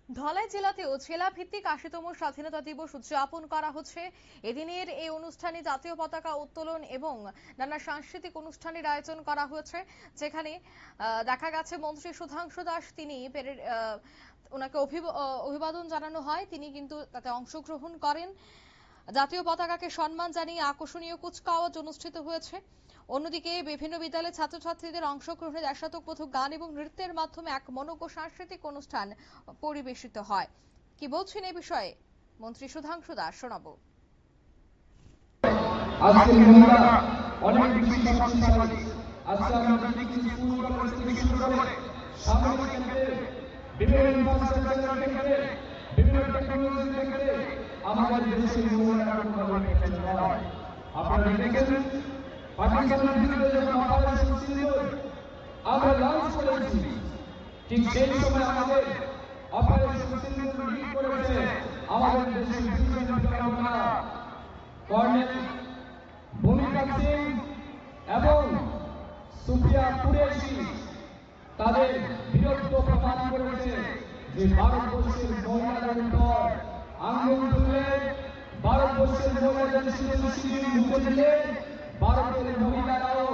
ধলাই জেলাতেও জেলা ভিত্তিক ৮০তম স্বাধীনতা দিবস উদযাপন করা হচ্ছে। এদিনের এই অনুষ্ঠানে জাতীয় পতাকা উত্তোলন এবং নানা সাংস্কৃতিক অনুষ্ঠানের আয়োজন করা হয়েছে, যেখানে দেখা গেছে মন্ত্রী সুধাংশু দাস তিনি ওনাকে অভিবাদন জানানো হয়, তিনি কিন্তু তাতে অংশগ্রহণ করেন। জাতীয় পতাকাকে সম্মান জানিয়ে আকর্ষণীয় কুচকাওয়াজ অনুষ্ঠিত হয়েছে। অন্যদিকে বিভিন্ন বিদ্যালয়ের ছাত্রছাত্রীদের অংশগ্রহণে দেশাত্মবোধক গান এবং নৃত্যের মাধ্যমে এক মনোজ্ঞ সাংস্কৃতিক অনুষ্ঠান পরিবেশিত হয়। কি বলছেন এই বিষয়ে মন্ত্রী সুধাংশু দাস, শোনাবো। আজকে মহিলা অনেক বেশি শক্তিশালী। আজকে আমরা দেখি স্কুল কলেজ থেকে শুরু করে সামরিক ক্ষেত্রে, বিভিন্ন ইনফ্রাস্ট্রাকচার ক্ষেত্রে, বিভিন্ন টেকনোলজি ক্ষেত্রে আমাদের দেশের মহিলারা কোনোভাবে পেছনে নয়। আপনারা দেখেছেন পাকিস্তানের বিরুদ্ধে যখন অপারেশন সিন্দুর আমরা লঞ্চ করেছি, ঠিক সেই সময় আমাদের অপারেশন সিন্দুর লিড করেছে আমাদের দেশের দুজন বীরাঙ্গনা কর্নেল ভূমিকা সিং এবং সুফিয়া কুরেশি। তাদের বীরত্ব প্রমাণ করেছে যে ভারতবর্ষের মহিলাদের উপর আঙ্গুল তুললে, ভারতবর্ষের মহিলাদের শুধু শিশির মুখে দিলে ভারতের মহিলারাও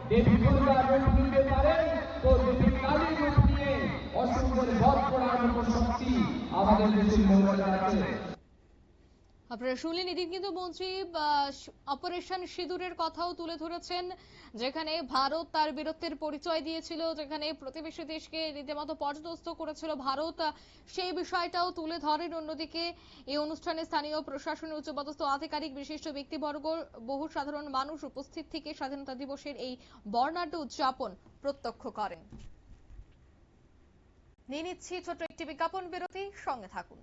দেবী দুর্গার রূপ নিতে পারে, তো দেবী কালীর রূপ নিয়ে অসুরের বধ করার মতো শক্তি আমাদের দেশের মহিলাদের আছে। আপনারা শুনলেন, এদিন কিন্তু মন্ত্রী অপারেশন সিঁদুরের কথাও তুলে ধরেছেন, যেখানে ভারত তার বীরত্বের পরিচয় দিয়েছিল, যেখানে প্রতিবেশী দেশকে রীতিমতো পর্যদস্ত করেছিল ভারত, সেই বিষয়টাও তুলে ধরেন। অন্যদিকে এই অনুষ্ঠানে স্থানীয় প্রশাসনের উচ্চপদস্থ আধিকারিক, বিশিষ্ট ব্যক্তিবর্গ, বহু সাধারণ মানুষ উপস্থিত থেকে স্বাধীনতা দিবসের এই বর্ণাঢ্য উদযাপন প্রত্যক্ষ করেন। নিয়ে নিচ্ছি ছোট্ট একটি বিজ্ঞাপন বিরতি, সঙ্গে থাকুন।